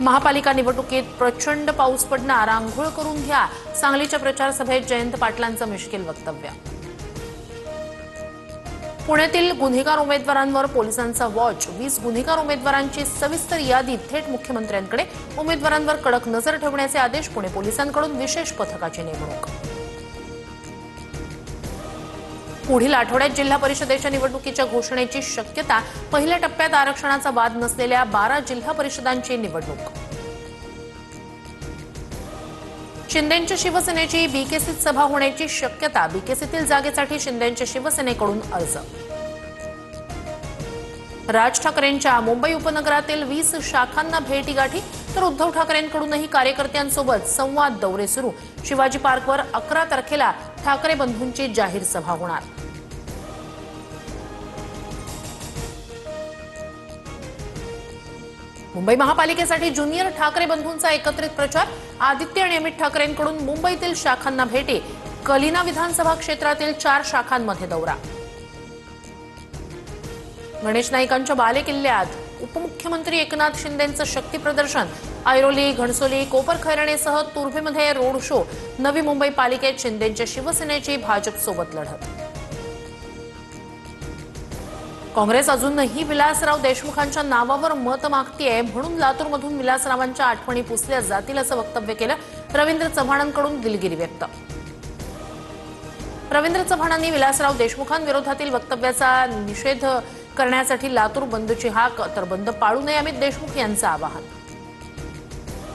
महापालिका निवडणुकीत प्रचंड पाऊस पडणार, आंघोळ करून घ्या. सांगलीच्या प्रचार सभेत जयंत पाटलांचं मिश्किल वक्तव्य. पुण्यातील गुन्हेगार उमेदवारांवर पोलिसांचा वॉच. 20 गुन्हेगार उमेदवारांची सविस्तर यादी थेट मुख्यमंत्र्यांकडे. उमेदवारांवर कडक नजर ठेवण्याचे आदेश. पुणे पोलिसांकडून विशेष पथकाची नेमणूक. पुढील आठवड्यात जिल्हा परिषदेच्या निवडणुकीच्या घोषणेची शक्यता. पहिल्या टप्प्यात आरक्षणाचा वाद नसलेल्या 12 जिल्हा परिषदांची निवडणूक. शिंदेंच्या शिवसेनेची बीकेसीत सभा होण्याची शक्यता. बीकेसीतील जागेसाठी शिंदेंच्या शिवसेनेकडून अर्ज. राज ठाकरेंच्या मुंबई उपनगरातील 20 शाखांना भेटीगाठी, तर उद्धव ठाकरेंकडूनही कार्यकर्त्यांसोबत संवाद दौरे सुरू. शिवाजी पार्कवर 11 तारखेला ठाकरे बंधूंची जाहीर सभा होणार. मुंबई महापालिकेसाठी ज्युनियर ठाकरे बंधूंचा एकत्रित प्रचार. आदित्य आणि अमित ठाकरेंकडून मुंबईतील शाखांना भेटी. कलिना विधानसभा क्षेत्रातील 4 शाखांमध्ये दौरा. गणेश नाईकांच्या बालेकिल्ल्यात उपमुख्यमंत्री एकनाथ शिंदेंचं शक्ती प्रदर्शन. ऐरोली, घणसोली, कोपरखैरणेसह तुर्भेमध्ये रोड शो. नवी मुंबई पालिकेत शिंदेंच्या शिवसेनेची भाजपसोबत लढत. काँग्रेस अजूनही विलासराव देशमुखांच्या नावावर मत मागतीये, म्हणून लातूरमधून विलासरावांच्या आठवणी पुसल्या जातील असं वक्तव्य केलं. रवींद्र चव्हाणांकडून दिलगिरी व्यक्त. रवींद्र चव्हाणांनी विलासराव देशमुखांविरोधातील वक्तव्याचा निषेध करण्यासाठी लातूर बंदची हाक, तर बंद पाळू नये अमित देशमुख यांचं आवाहन.